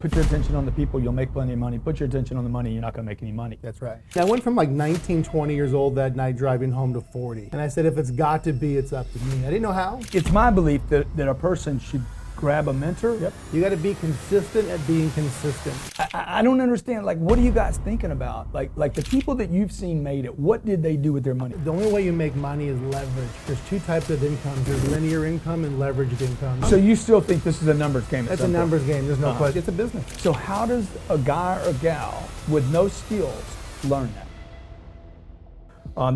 Put your attention on the people, you'll make plenty of money. Put your attention on the money, you're not going to make any money. That's right. I went from like 19, 20 years old that night driving home to 40. And I said, if it's got to be, it's up to me. I didn't know how. It's my belief that a person should grab a mentor. Yep. You got to be consistent at being consistent. I don't understand, like, what are you guys thinking about? Like the people that you've seen made it, what did they do with their money? The only way you make money is leverage. There's two types of income. There's linear income and leveraged income. So you still think this is a numbers game? It's a numbers game. There's no question. It's a business. So how does a guy or gal with no skills learn that?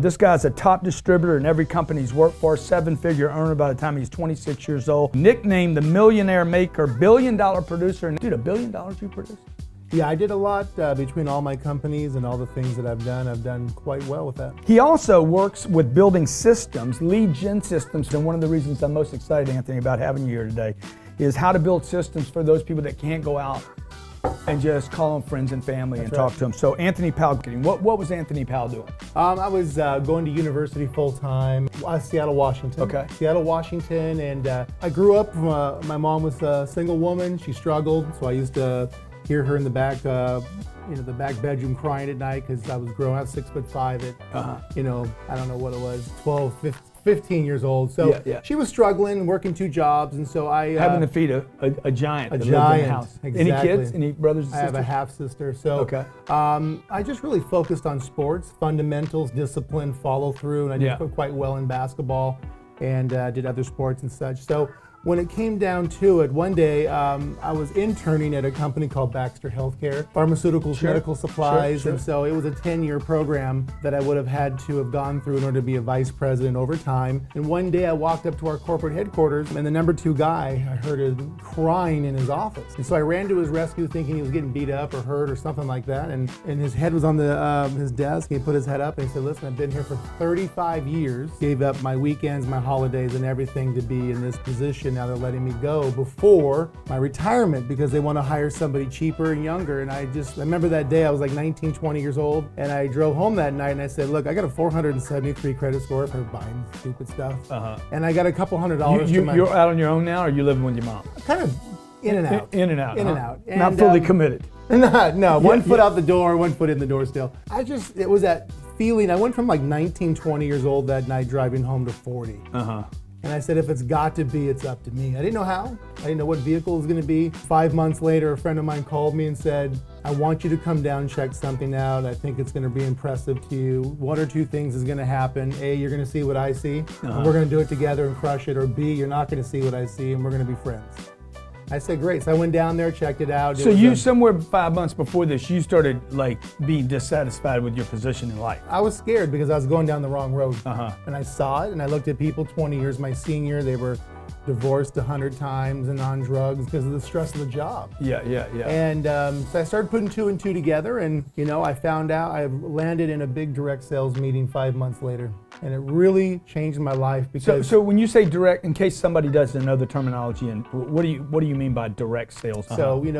This guy's a top distributor in every company he's worked for, 7-figure earner by the time he's 26 years old. Nicknamed the millionaire maker, billion-dollar producer. Dude, $1 billion you produced? Yeah, I did a lot between all my companies and all the things that I've done quite well with that. He also works with building systems, lead gen systems, and one of the reasons I'm most excited, Anthony, about having you here today is how to build systems for those people that can't go out and just call them friends and family. That's and talk to them. So Anthony Powell, what was Anthony Powell doing? I was going to university full-time, Seattle, Washington. Okay. Seattle, Washington, and I grew up, my mom was a single woman, she struggled, so I used to hear her in the back, the back bedroom crying at night because I was growing up 6'5" at, I don't know what it was, 12, 15 years old. So she was struggling, working 2 jobs, and so I having to feed a giant. A that giant. Lived in the house. Exactly. Any kids? Any brothers and sisters? I have a half sister. So I just really focused on sports, fundamentals, discipline, follow through, and I did quite well in basketball and did other sports and such. So when it came down to it, one day I was interning at a company called Baxter Healthcare, pharmaceuticals, medical supplies, and so it was a 10-year program that I would have had to have gone through in order to be a vice president over time. And one day I walked up to our corporate headquarters, and the number 2 guy, I heard him crying in his office. And so I ran to his rescue thinking he was getting beat up or hurt or something like that, and his head was on his desk. He put his head up and he said, listen, I've been here for 35 years, gave up my weekends, my holidays, and everything to be in this position. Now they're letting me go before my retirement because they want to hire somebody cheaper and younger. And I remember that day I was like 19, 20 years old, and I drove home that night and I said, look, I got a 473 credit score for buying stupid stuff. And I I got a couple $100 You're out on your own now, or are you living with your mom? Kind of in and out. In and out. In and out. And, not fully committed. No, one foot out the door, 1 foot in the door still. It was that feeling. I went from like 19, 20 years old that night driving home to 40. And I said, if it's got to be, it's up to me. I didn't know how. I didn't know what vehicle it was going to be. 5 months later, a friend of mine called me and said, I want you to come down and check something out. I think it's going to be impressive to you. 1 or 2 things is going to happen. A, you're going to see what I see, and we're going to do it together and crush it. Or B, you're not going to see what I see, and we're going to be friends. I said, great. So I went down there, checked it out. So you, somewhere 5 months before this, you started like being dissatisfied with your position in life. I was scared because I was going down the wrong road. And I saw it, and I looked at people 20 years my senior. They were divorced 100 times and on drugs because of the stress of the job. And so I started putting 2 and 2 together, and I found out I landed in a big direct sales meeting 5 months later, and it really changed my life because. So when you say direct, in case somebody doesn't know the terminology, and what do you mean by direct sales? So it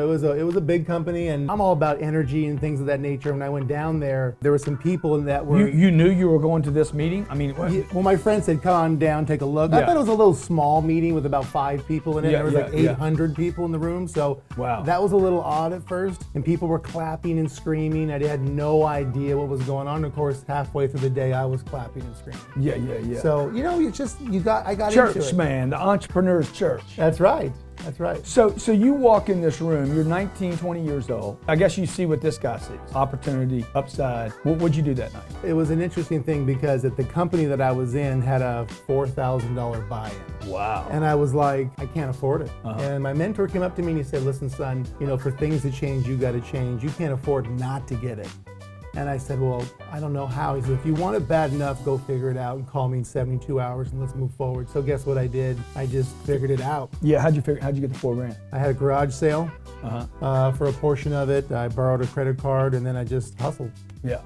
was a big company, and I'm all about energy and things of that nature. When I went down there were some people that were. You knew you were going to this meeting? I mean, well, my friend said, come on down, take a look. I thought it was a little small meeting with about 5 people in it. There was like 800 people in the room. So that was a little odd at first. And people were clapping and screaming. I had no idea what was going on. Of course, halfway through the day, I was clapping and screaming. So, I got church, into it. Man, the entrepreneur's church. That's right. That's right. So you walk in this room, you're 19, 20 years old. I guess you see what this guy sees. Opportunity, upside. What'd you do that night? It was an interesting thing because at the company that I was in had a $4,000 buy-in. Wow. And I was like, I can't afford it. And my mentor came up to me and he said, listen, son, for things to change, you got to change. You can't afford not to get it. And I said, well, I don't know how. He said, if you want it bad enough, go figure it out and call me in 72 hours and let's move forward. So guess what I did? I just figured it out. Yeah, how'd you get the $4,000? I had a garage sale for a portion of it. I borrowed a credit card and then I just hustled.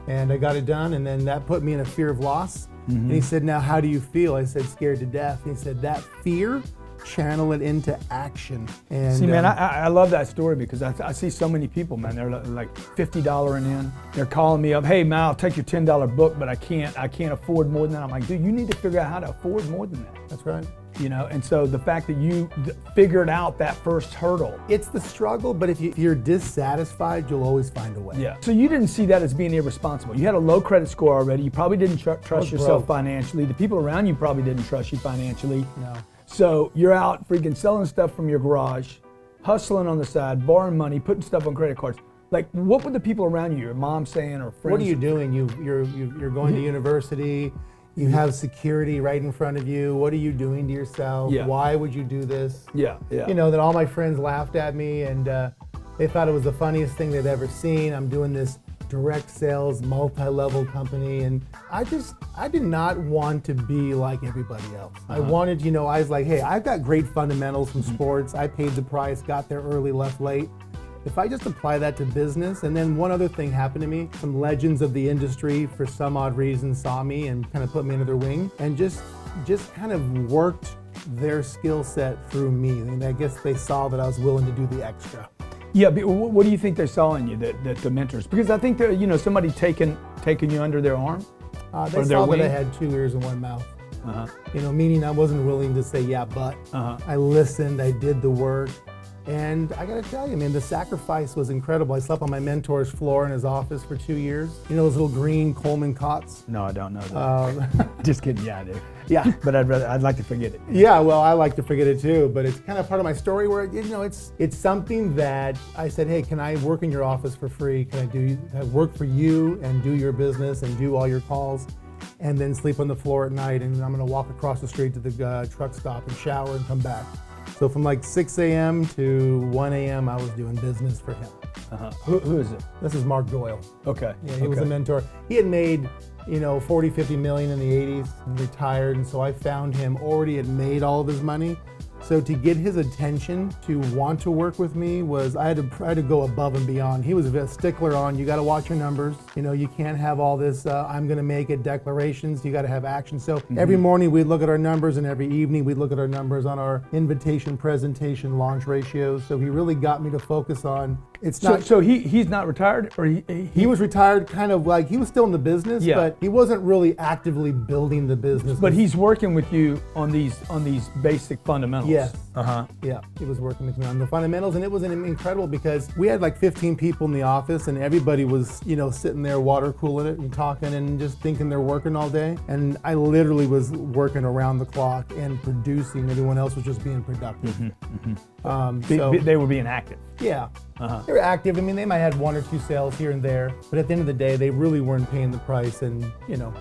And I got it done, and then that put me in a fear of loss. And he said, now how do you feel? I said, scared to death. And he said, that fear, channel it into action. And see, man, I love that story because I see so many people, man. They're like $50 and in. They're calling me up, hey, man, I'll take your $10 book, but I can't afford more than that. I'm like, dude, you need to figure out how to afford more than that. That's right. you know? And so the fact that you figured out that first hurdle. It's the struggle, but if you're dissatisfied, you'll always find a way. Yeah. So you didn't see that as being irresponsible. You had a low credit score already. You probably didn't trust yourself financially. The people around you probably didn't trust you financially. No. So you're out freaking selling stuff from your garage, hustling on the side, borrowing money, putting stuff on credit cards. Like, what were the people around you, your mom saying or friends? What are you doing? You're going to university. You have security right in front of you. What are you doing to yourself? Yeah. Why would you do this? Yeah. You know, that all my friends laughed at me and they thought it was the funniest thing they'd ever seen. I'm doing this direct sales, multi-level company. And I did not want to be like everybody else. I wanted, you know, I was like, hey, I've got great fundamentals from sports. I paid the price, got there early, left late. If I just apply that to business, and then one other thing happened to me, some legends of the industry for some odd reason saw me and kind of put me under their wing and just kind of worked their skill set through me. And I guess they saw that I was willing to do the extra. Yeah, but what do you think they saw in you, that the mentors? Because I think that, you know, somebody taking you under their arm. They saw that I had 2 ears and 1 mouth. You know, meaning I wasn't willing to say yeah, but I listened, I did the work. And I gotta tell you, man, the sacrifice was incredible. I slept on my mentor's floor in his office for 2 years. You know those little green Coleman cots? No, I don't know that. Just kidding, yeah, I do. Yeah. But I'd like to forget it. Yeah, well, I like to forget it too, but it's kind of part of my story where, you know, it's something that I said, hey, can I work in your office for free? Can I work for you and do your business and do all your calls? And then sleep on the floor at night, and I'm gonna walk across the street to the truck stop and shower and come back. So from like 6 a.m. to 1 a.m. I was doing business for him. Who is it? This is Mark Doyle. Okay. Yeah, he was a mentor. He had made, you know, 40, 50 million in the 80s and retired. And so I found him already had made all of his money. So to get his attention to want to work with me was, I had to go above and beyond. He was a stickler on, you gotta watch your numbers. You know, you can't have all this, I'm gonna make it declarations, you gotta have action. So every morning we'd look at our numbers and every evening we'd look at our numbers on our invitation, presentation, launch ratios. So he really got me to focus on, it's not. So he's not retired, or he was retired, kind of like, he was still in the business, but he wasn't really actively building the business. But he's working with you on these basic fundamentals. Yes. Yeah, he was working with me on the fundamentals, and it was incredible because we had like 15 people in the office, and everybody was, you know, sitting there water cooling it and talking and just thinking they're working all day. And I literally was working around the clock and producing. Everyone else was just being productive. So they were being active. Yeah. They were active. I mean, they might have 1 or 2 sales here and there, but at the end of the day, they really weren't paying the price and, you know,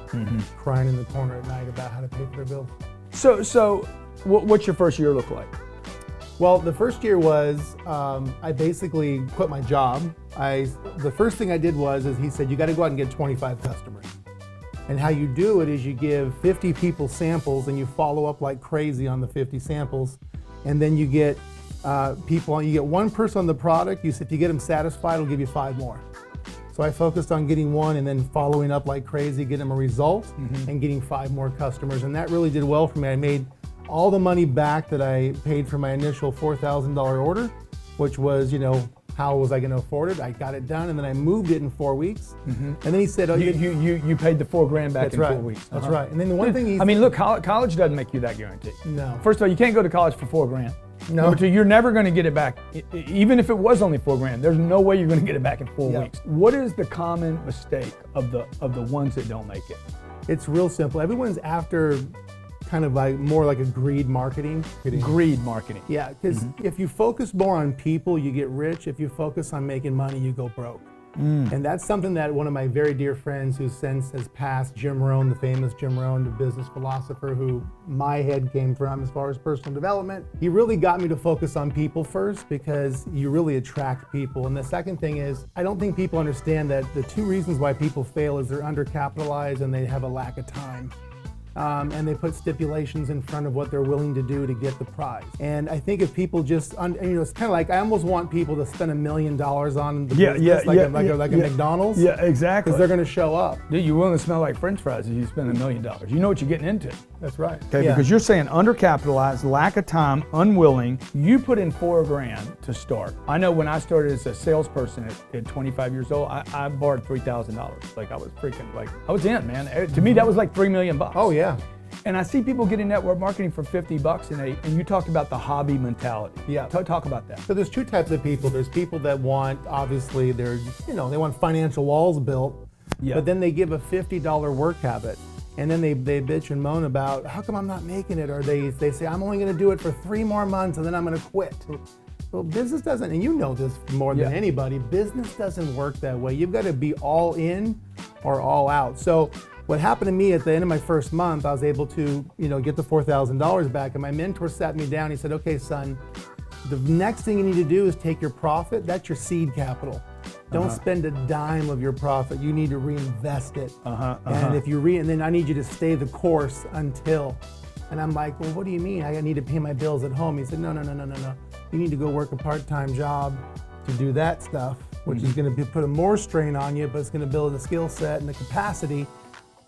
crying in the corner at night about how to pay for their bills. So what's your first year look like? Well, the first year was, I basically quit my job. The first thing I did was, he said, you got to go out and get 25 customers. And how you do it is you give 50 people samples and you follow up like crazy on the 50 samples. And then you get you get 1 person on the product. If you get them satisfied, it'll give you 5 more. So I focused on getting 1 and then following up like crazy, getting them a result and getting 5 more customers. And that really did well for me. I made all the money back that I paid for my initial $4,000 order, which was, you know, how was I going to afford it? I got it done, and then I moved it in 4 weeks. And then he said, "Oh, you paid the $4,000 back in 4 weeks." That's right. And then the one thing I mean, look, college doesn't make you that guarantee. No. First of all, you can't go to college for $4,000. No. Number 2, you're never going to get it back. Even if it was only $4,000, there's no way you're going to get it back in 4 weeks. What is the common mistake of the ones that don't make it? It's real simple. Everyone's after kind of like more like a greed marketing. Greed marketing. Yeah, because if you focus more on people, you get rich. If you focus on making money, you go broke. And that's something that one of my very dear friends who since has passed, Jim Rohn, the famous Jim Rohn, the business philosopher who my head came from as far as personal development, he really got me to focus on people first because you really attract people. And the second thing is, I don't think people understand that the 2 reasons why people fail is they're undercapitalized and they have a lack of time. And they put stipulations in front of what they're willing to do to get the prize. And I think if people just, you know, it's kind of like I almost want people to spend $1 million on the business, like a McDonald's. Yeah, exactly. Because they're going to show up. Dude, you're willing to smell like French fries if you spend $1 million. You know what you're getting into. That's right. Okay, because you're saying undercapitalized, lack of time, unwilling. You put in $4,000 to start. I know when I started as a salesperson at 25 years old, I borrowed $3,000. Like I was freaking I was in, man. To me, that was like $3 million. Oh yeah. And I see people getting network marketing for $50 and you talked about the hobby mentality. Yeah. Talk about that. So there's two types of people. There's people that want, obviously, they want financial walls built, but then they give a $50 work habit. And then they bitch and moan about, how come I'm not making it? Or they say, I'm only going to do it for 3 more months and then I'm going to quit. Well, business doesn't, and you know this more than anybody, business doesn't work that way. You've got to be all in or all out. So what happened to me at the end of my first month, I was able to, get the $4,000 back. And my mentor sat me down. He said, okay, son, the next thing you need to do is take your profit. That's your seed capital. Don't spend a dime of your profit. You need to reinvest it. And if you and then I need you to stay the course until. And I'm like, well, what do you mean? I need to pay my bills at home. He said, no. You need to go work a part-time job to do that stuff, which is going to put a more strain on you, but it's going to build the skill set and the capacity.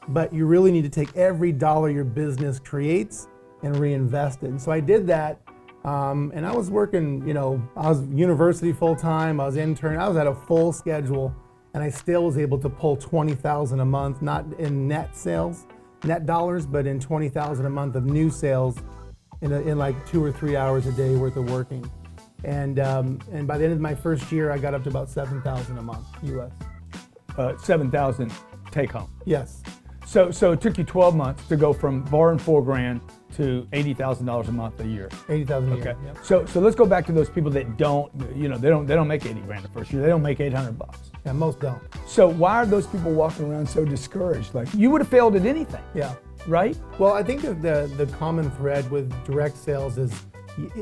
But you really need to take every dollar your business creates and reinvest it. And so I did that. And I was working, I was university full-time, I was intern, I was at a full schedule, and I still was able to pull $20,000 a month, not in net sales, net dollars, but in $20,000 a month of new sales in like 2 or 3 hours a day worth of working. And by the end of my first year, I got up to about $7,000 a month, US. 7,000 take home. Yes. So it took you 12 months to go from borrowing $4,000 to $80,000 a month a year. $80,000 a year. Okay. Yep. So let's go back to those people that don't, they don't make $80,000 the first year. They don't make $800. Yeah, most don't. So why are those people walking around so discouraged? Like, you would have failed at anything. Yeah. Right? Well, I think the common thread with direct sales is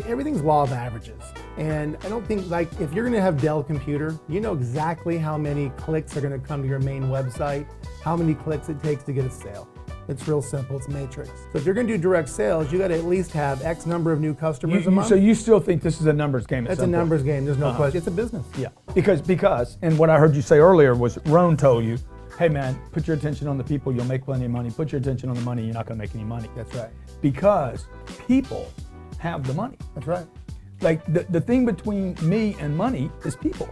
everything's law of averages. And I don't think, like, if you're gonna have Dell computer, you know exactly how many clicks are gonna come to your main website, how many clicks it takes to get a sale. It's real simple, it's matrix. So if you're gonna do direct sales, you gotta at least have X number of new customers a month. So you still think this is a numbers game at It's some a numbers point. game, there's no question. It's a business. Yeah, because, and what I heard you say earlier was Rohn told you, hey man, put your attention on the people, you'll make plenty of money. Put your attention on the money, you're not gonna make any money. That's right. Because people have the money. That's right. Like the thing between me and money is people,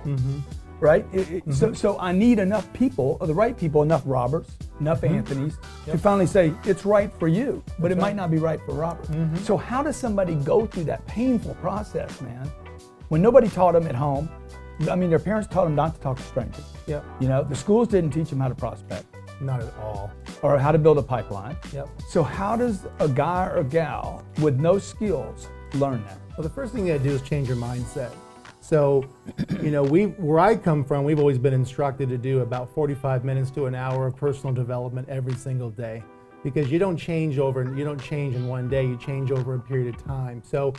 right? So I need enough people, or the right people, enough Roberts, enough Anthonys, to finally say it's right for you, but it might not be right for Robert. So how does somebody go through that painful process, man, when nobody taught them at home? I mean, their parents taught them not to talk to strangers. Yep. The schools didn't teach them how to prospect. Not at all. Or how to build a pipeline. Yep. So how does a guy or gal with no skills learn that? Well, the first thing you gotta do is change your mindset. So, where I come from, we've always been instructed to do about 45 minutes to an hour of personal development every single day, because you don't change in one day, you change over a period of time. So,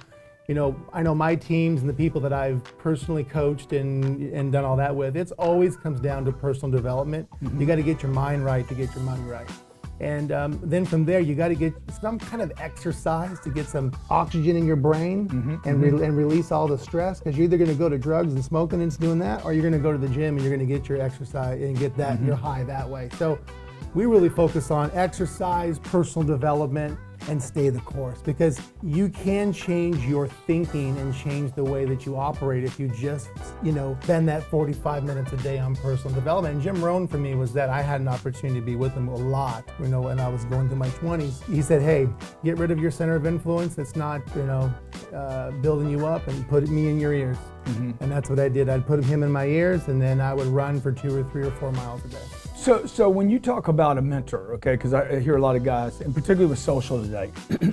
I know my teams and the people that I've personally coached and done all that with, it always comes down to personal development. You got to get your mind right to get your money right. And then from there, you got to get some kind of exercise to get some oxygen in your brain and release all the stress, because you're either going to go to drugs and smoking and doing that, or you're going to go to the gym and you're going to get your exercise and get that your high that way. So we really focus on exercise, personal development, and stay the course, because you can change your thinking and change the way that you operate if you just, spend that 45 minutes a day on personal development. And Jim Rohn for me was that I had an opportunity to be with him a lot, when I was going through my 20s. He said, hey, get rid of your center of influence. It's not, building you up, and put me in your ears. And that's what I did. I'd put him in my ears, and then I would run for 2 or 3 or 4 miles a day. So when you talk about a mentor, okay, because I hear a lot of guys, and particularly with social today,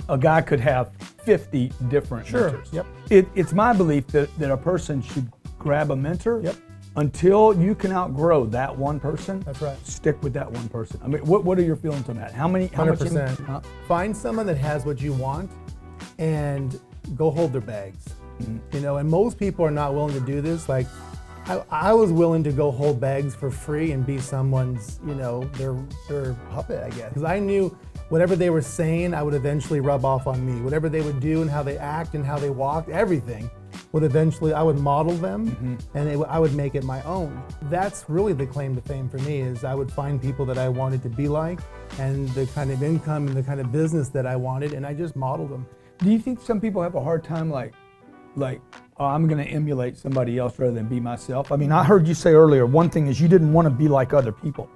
a guy could have 50 different mentors. Yep. It's my belief that a person should grab a mentor until you can outgrow that one person. That's right. Stick with that one person. I mean, what are your feelings on that? How much? 100%. Find someone that has what you want and go hold their bags. And most people are not willing to do this. Like, I was willing to go hold bags for free and be someone's, their puppet, I guess. Because I knew whatever they were saying, I would eventually rub off on me. Whatever they would do and how they act and how they walked, everything would eventually, I would model them and I would make it my own. That's really the claim to fame for me, is I would find people that I wanted to be like and the kind of income and the kind of business that I wanted, and I just modeled them. Do you think some people have a hard time like, oh, I'm going to emulate somebody else rather than be myself? I mean, I heard you say earlier, one thing is you didn't want to be like other people.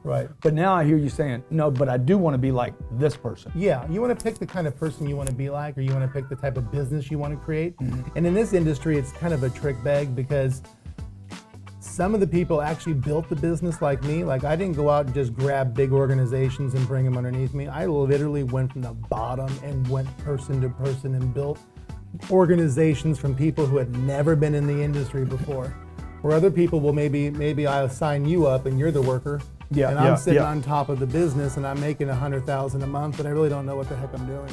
Right. But now I hear you saying, no, but I do want to be like this person. Yeah, you want to pick the kind of person you want to be like, or you want to pick the type of business you want to create. And in this industry, it's kind of a trick bag because some of the people actually built the business like me. Like I didn't go out and just grab big organizations and bring them underneath me. I literally went from the bottom and went person to person and built organizations from people who had never been in the industry before. Where other people will maybe I'll sign you up and you're the worker. Yeah, and I'm sitting on top of the business and I'm making $100,000 a month, but I really don't know what the heck I'm doing.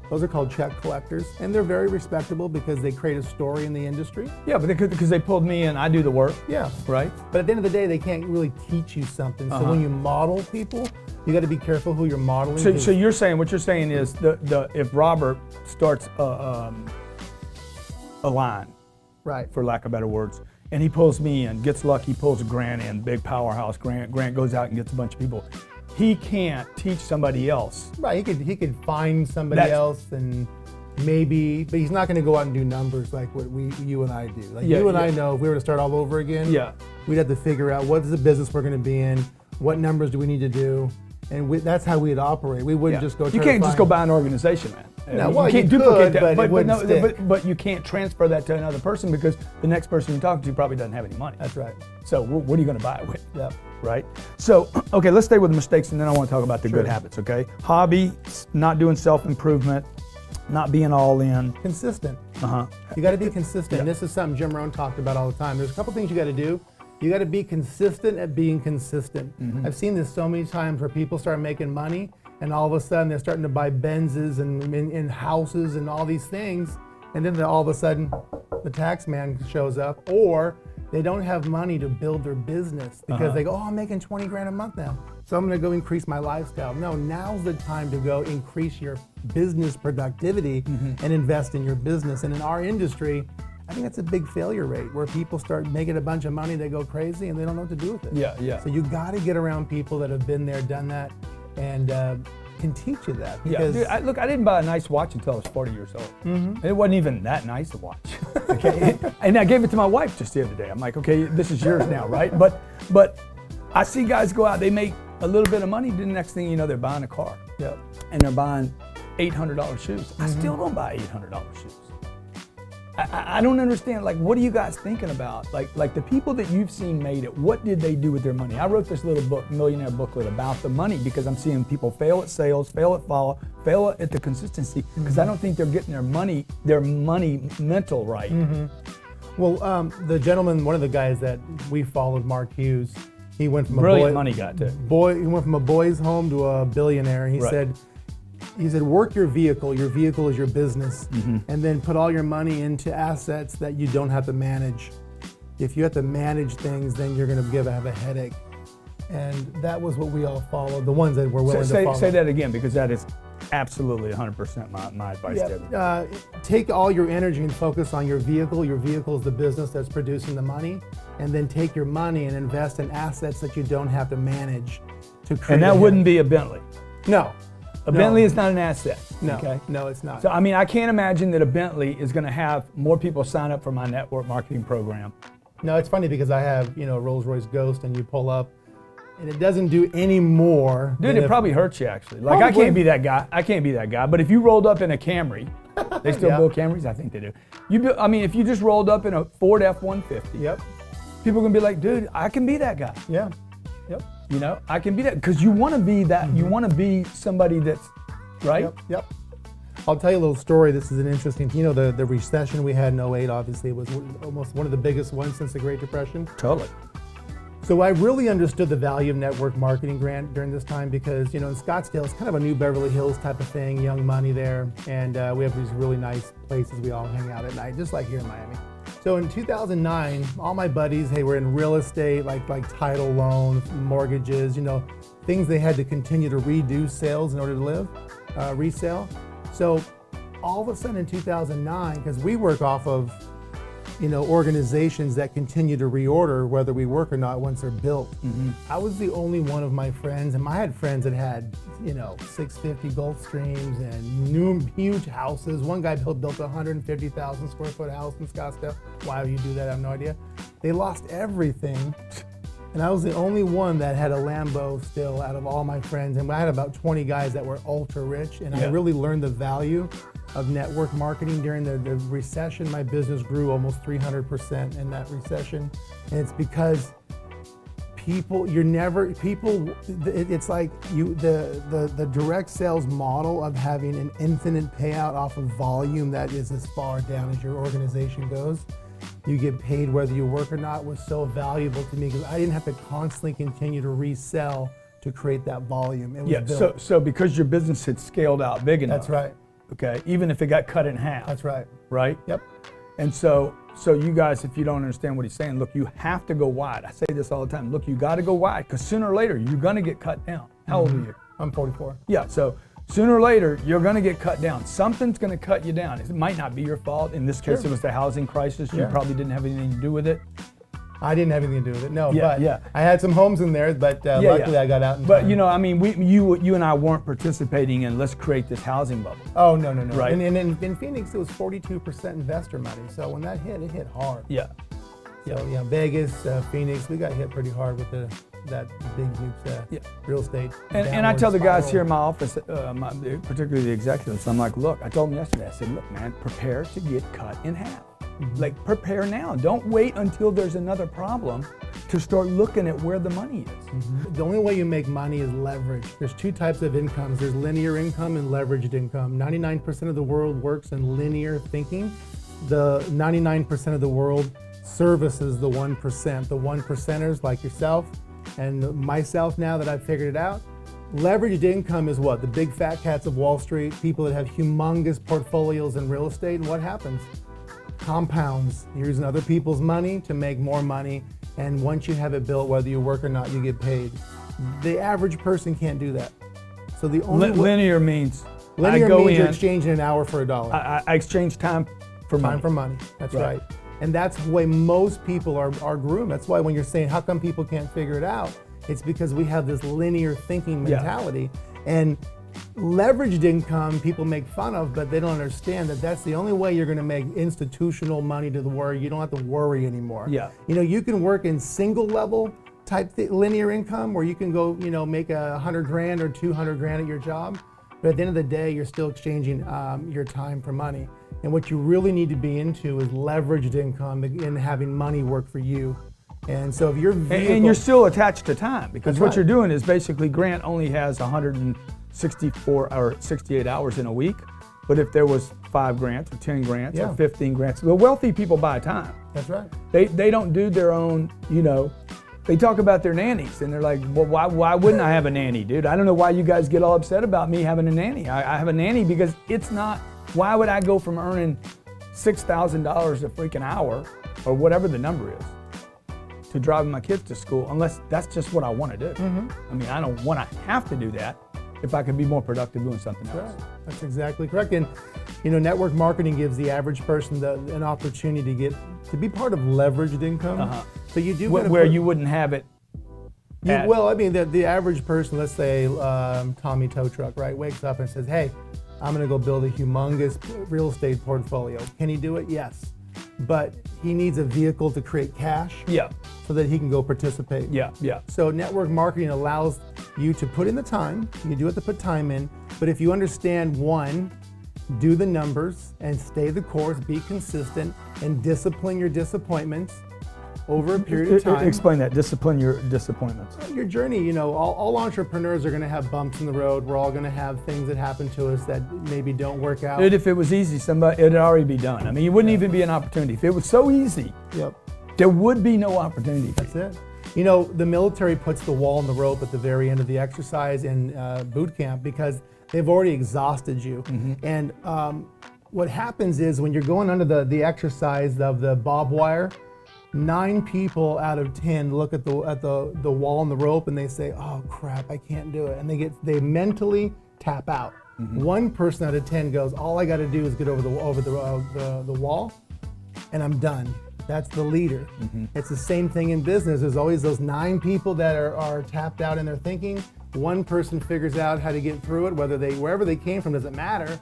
Those are called check collectors, and they're very respectable because they create a story in the industry. Yeah, but because they pulled me in, I do the work. Yeah. Right? But at the end of the day, they can't really teach you something. So when you model people, you got to be careful who you're modeling. So you're saying, what you're saying is if Robert starts a line, right, for lack of better words, and he pulls me in, gets lucky, pulls a Grant in, big powerhouse Grant goes out and gets a bunch of people. He can't teach somebody else. Right, he could find somebody else and maybe, but he's not going to go out and do numbers like what you and I do. Like you and I know if we were to start all over again, we'd have to figure out what is the business we're going to be in, what numbers do we need to do, and that's how we'd operate. We wouldn't just go. You can't just go buy an organization, man. No, well, you can't you duplicate could, that, but you can't transfer that to another person because the next person you're talking to probably doesn't have any money. That's right. So what are you going to buy it with? Yep. Right? So, okay, let's stay with the mistakes and then I want to talk about the good habits, okay? Hobby, not doing self-improvement, not being all in. Consistent. You got to be consistent. This is something Jim Rohn talked about all the time. There's a couple things you got to do. You got to be consistent at being consistent. I've seen this so many times where people start making money and all of a sudden they're starting to buy Benzes and in houses and all these things, and then all of a sudden the tax man shows up, or they don't have money to build their business because they go, oh, I'm making 20 grand a month now, so I'm going to go increase my lifestyle. No, now's the time to go increase your business productivity and invest in your business. And in our industry, I think that's a big failure rate where people start making a bunch of money, they go crazy, and they don't know what to do with it. Yeah. So you got to get around people that have been there, done that, and can teach you that. Because dude, I didn't buy a nice watch until I was 40 years old. And it wasn't even that nice a watch. Okay, and I gave it to my wife just the other day. I'm like, okay, this is yours now, right? But I see guys go out, they make a little bit of money, then the next thing you know, they're buying a car. Yep. And they're buying $800 shoes. I still don't buy $800 shoes. I don't understand, like, what are you guys thinking about? Like the people that you've seen made it, what did they do with their money? I wrote this little book, millionaire booklet, about the money because I'm seeing people fail at sales, fail at follow, fail at the consistency because I don't think they're getting their money mental right. Well, the gentleman, one of the guys that we followed, Mark Hughes, he went from brilliant money guy too. He went from a boy's home to a billionaire. He said, work your vehicle is your business, and then put all your money into assets that you don't have to manage. If you have to manage things, then you're going to have a headache. And that was what we all followed, the ones that were willing to follow. Say that again, because that is absolutely 100% my advice to everyone. Take all your energy and focus on your vehicle. Your vehicle is the business that's producing the money. And then take your money and invest in assets that you don't have to manage to create. And that wouldn't be a Bentley. No. A Bentley is not an asset. No, okay? No, it's not. So, I mean, I can't imagine that a Bentley is going to have more people sign up for my network marketing program. No, it's funny because I have, a Rolls-Royce Ghost, and you pull up, and it doesn't do any more. Dude, it probably hurts you, actually. Like, I can't be that guy. But if you rolled up in a Camry, they still build Camrys? I think they do. If you just rolled up in a Ford F-150, people are going to be like, dude, I can be that guy. Yeah. Yep. I can be that, because you want to be that. You want to be somebody that's, right? Yep. I'll tell you a little story. This is an interesting, the recession we had in 2008, obviously, was almost one of the biggest ones since the Great Depression. Totally. So I really understood the value of network marketing, Grant, during this time because, in Scottsdale, it's kind of a new Beverly Hills type of thing, young money there. And we have these really nice places we all hang out at night, just like here in Miami. So in 2009, all my buddies, we're in real estate, like title loans, mortgages, things they had to continue to redo sales in order to live, resale. So all of a sudden in 2009, because we work off of, organizations that continue to reorder whether we work or not once they're built. I was the only one of my friends, and I had friends that had, 650 Gulfstreams and huge houses. One guy built a 150,000 square foot house in Scottsdale. Why would you do that? I have no idea. They lost everything. And I was the only one that had a Lambo still out of all my friends. And I had about 20 guys that were ultra rich. And I really learned the value of network marketing during the recession. My business grew almost 300% in that recession. And it's because it's like the direct sales model of having an infinite payout off of volume that is as far down as your organization goes. You get paid whether you work or not was so valuable to me because I didn't have to constantly continue to resell to create that volume. It was built. So because your business had scaled out big enough. That's right. Okay, even if it got cut in half. That's right. Right? Yep. And so you guys, if you don't understand what he's saying, look, you have to go wide. I say this all the time. Look, you got to go wide because sooner or later you're going to get cut down. How old are you? I'm 44. Yeah, so sooner or later you're going to get cut down. Something's going to cut you down. It might not be your fault. In this case, it was the housing crisis. You probably didn't have anything to do with it. I didn't have anything to do with it, no. I had some homes in there, but luckily I got out in time. But I mean, you and I weren't participating in let's create this housing bubble. Oh, no. Right. And in Phoenix, it was 42% investor money. So when that hit, it hit hard. Yeah. So Vegas, Phoenix, we got hit pretty hard with that big, huge real estate. And I tell the guys here in my office, particularly the executives, I'm like, look, I told them yesterday, I said, look, man, prepare to get cut in half. Like, prepare now. Don't wait until there's another problem to start looking at where the money is. The only way you make money is leverage. There's two types of incomes. There's linear income and leveraged income. 99% of the world works in linear thinking. The 99% of the world services the 1%. The 1%ers like yourself and myself now that I've figured it out. Leveraged income is what? The big fat cats of Wall Street, people that have humongous portfolios in real estate. And what happens? Compounds. You're using other people's money to make more money, and once you have it built, whether you work or not, you get paid. The average person can't do that. So the only linear means you're exchanging an hour for $1. I exchange time for money. Time for money. That's right. And that's the way most people are groomed. That's why when you're saying how come people can't figure it out, it's because we have this linear thinking mentality. And leveraged income people make fun of, but they don't understand that that's the only way you're going to make institutional money to the where you don't have to worry anymore. You can work in single level type linear income where you can go make $100,000 or $200,000 at your job, but at the end of the day you're still exchanging your time for money. And what you really need to be into is leveraged income and having money work for you. And so if and you're still attached to time because what you're doing is basically Grant only has 164 or 68 hours in a week, but if there was 5 grants or 10 grants or 15 grants, the wealthy people buy time. That's right. They don't do their own, they talk about their nannies and they're like, well, why wouldn't I have a nanny, dude? I don't know why you guys get all upset about me having a nanny. I have a nanny because it's not, why would I go from earning $6,000 a freaking hour or whatever the number is to driving my kids to school unless that's just what I want to do. I mean, I don't want to have to do that if I could be more productive doing something else. Right. That's exactly correct. And network marketing gives the average person an opportunity to be part of leveraged income. So you do where you wouldn't have it. The average person, let's say Tommy Tow Truck, right, wakes up and says, hey, I'm going to go build a humongous real estate portfolio. Can he do it? Yes. But he needs a vehicle to create cash so that he can go participate. So network marketing allows you to put in the time. You do have to put time in. But if you understand, one, do the numbers and stay the course, be consistent, and discipline your disappointments over a period of time. Explain that. Discipline your disappointments. Your journey, all entrepreneurs are going to have bumps in the road. We're all going to have things that happen to us that maybe don't work out. Dude, if it was easy, it'd already be done. I mean, it wouldn't even be an opportunity. If it was so easy, there would be no opportunity. That's it. The military puts the wall and the rope at the very end of the exercise in boot camp because they've already exhausted you. And what happens is when you're going under the exercise of the barbed wire, 9 people out of 10 look at the wall and the rope and they say, "Oh crap, I can't do it," and they mentally tap out. 1 person out of 10 goes, "All I got to do is get over the wall, and I'm done." That's the leader. It's the same thing in business. There's always those 9 people that are tapped out in their thinking. 1 person figures out how to get through it. Wherever they came from doesn't matter.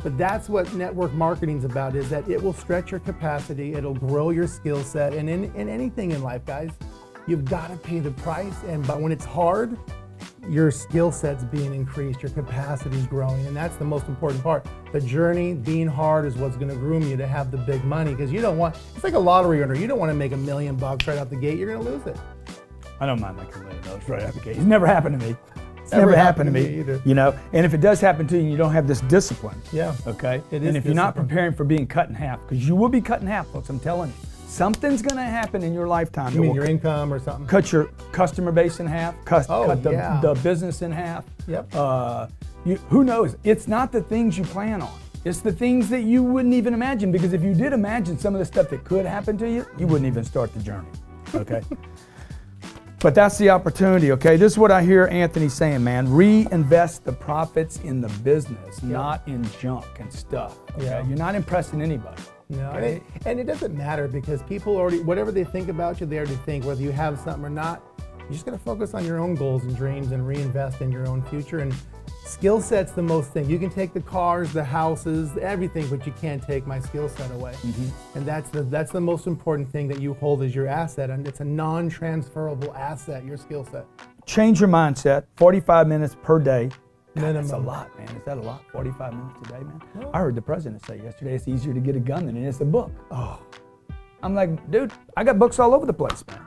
But that's what network marketing is about, is that it will stretch your capacity, it'll grow your skill set, and in anything in life, guys, you've got to pay the price. But when it's hard, your skill set's being increased, your capacity's growing, and that's the most important part. The journey, being hard, is what's going to groom you to have the big money, because you don't want, it's like a lottery winner. You don't want to make $1 million right out the gate. You're going to lose it. I don't mind making $1 million right out the gate. It's never happened to me. It's never happened to me either. You know, and if it does happen to you, you don't have this discipline. Yeah. Okay. It is. And if you're not preparing for being cut in half, because you will be cut in half, folks, I'm telling you. Something's going to happen in your lifetime. You mean your income or something? Cut your customer base in half. Cut yeah. the business in half. Yep. Who knows? It's not the things you plan on. It's the things that you wouldn't even imagine. Because if you did imagine some of the stuff that could happen to you, you wouldn't even start the journey. Okay. But that's the opportunity. Okay. This is what I hear Anthony saying, man. Reinvest the profits in the business, not in junk and stuff. Okay. Yeah. You're not impressing anybody. No, and it doesn't matter, because people already, whatever they think about you, they already think, whether you have something or not. You're just going to focus on your own goals and dreams and reinvest in your own future. And skill set's the most thing. You can take the cars, the houses, everything, but you can't take my skill set away. Mm-hmm. And that's the most important thing that you hold as your asset. And it's a non-transferable asset, your skill set. Change your mindset. 45 minutes per day. God, that's a Minimum. lot, man. Is that a lot? 45 minutes a day, man? I heard the president say yesterday it's easier to get a gun than it is a book. Oh. I'm like, dude, I got books all over the place, man.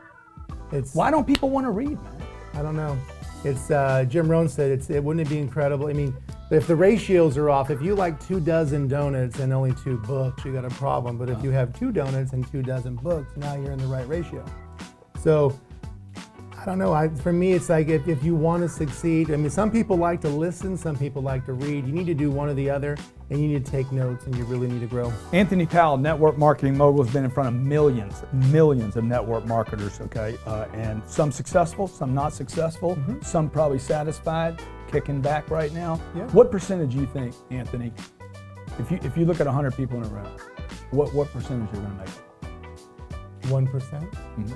Why don't people want to read, man? I don't know. It's Jim Rohn said, wouldn't it be incredible? I mean, if the ratios are off, if you like 24 donuts and only 2 books, you got a problem. But if you have 2 donuts and 24 books, now you're in the right ratio. So, I don't know. For me, it's like if you want to succeed, I mean, some people like to listen, some people like to read. You need to do one or the other, and you need to take notes, and you really need to grow. Anthony Powell, network marketing mogul, has been in front of millions of network marketers, okay? And some successful, some not successful, some probably satisfied, kicking back right now. Yeah. What percentage do you think, Anthony, if you look at 100 people in a room, what percentage are you going to make? 1%? Mm-hmm.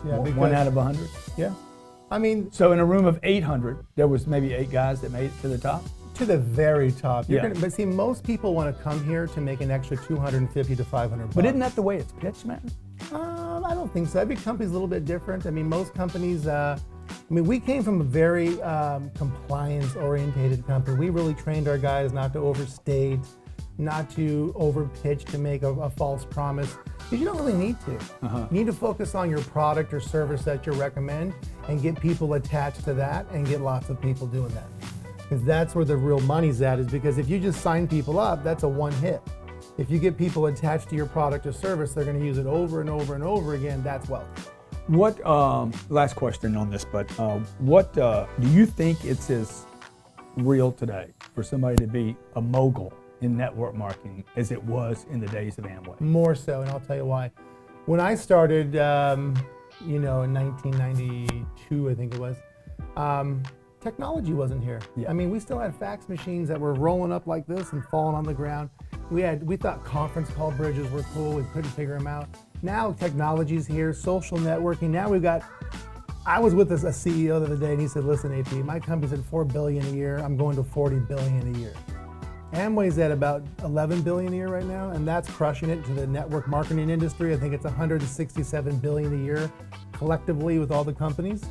Yeah, one out of 100? Yeah. I mean, so in a room of 800, there was maybe 8 guys that made it to the top? To the very top. Yeah. But see, most people want to come here to make an extra 250 to 500 bucks. But isn't that the way it's pitched, man? I don't think so. Every company's a little bit different. I mean, most companies, we came from a very compliance-orientated company. We really trained our guys not to overstate, not to overpitch to make a false promise. Because you don't really need to. You need to focus on your product or service that you recommend and get people attached to that and get lots of people doing that. Because that's where the real money's at, is because if you just sign people up, that's a one hit. If you get people attached to your product or service, they're going to use it over and over and over again. That's wealth. What, last question on this, but what do you think it's as real today for somebody to be a mogul in network marketing as it was in the days of Amway? More so, and I'll tell you why. When I started, in 1992, I think it was, technology wasn't here. Yeah. I mean, we still had fax machines that were rolling up like this and falling on the ground. We thought conference call bridges were cool. We couldn't figure them out. Now technology's here, social networking. Now I was with a CEO the other day, and he said, listen, AP, my company's at $4 billion a year. I'm going to $40 billion a year. Amway's at about $11 billion a year right now, and that's crushing it to the network marketing industry. I think it's $167 billion a year collectively with all the companies.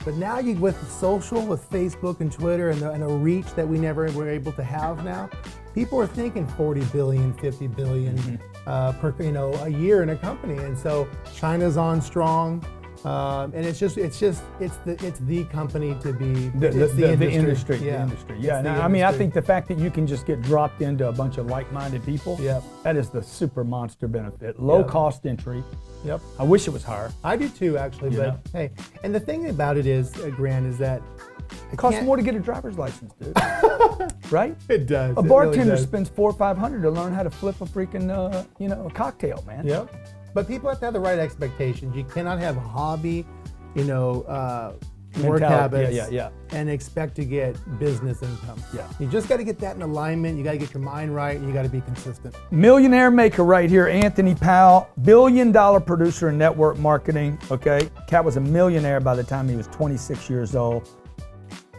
But now with social, with Facebook and Twitter and a reach that we never were able to have now, people are thinking 40 billion, 50 billion per a year in a company. And so China's on strong. And it's the company to be. The industry. Yeah. Yeah. I think the fact that you can just get dropped into a bunch of like-minded people, that is the super monster benefit. Low cost entry. Yep. I wish it was higher. I do too, actually. But hey, and the thing about it is, Grant, is that it costs more to get a driver's license, dude. Right? It does. A bartender spends $400 or $500 to learn how to flip a freaking, a cocktail, man. Yep. But people have to have the right expectations. You cannot have hobby, work habits and expect to get business income. Yeah. You just got to get that in alignment. You got to get your mind right, and you got to be consistent. Millionaire maker right here, Anthony Powell, billion-dollar producer in network marketing, okay? Cat was a millionaire by the time he was 26 years old.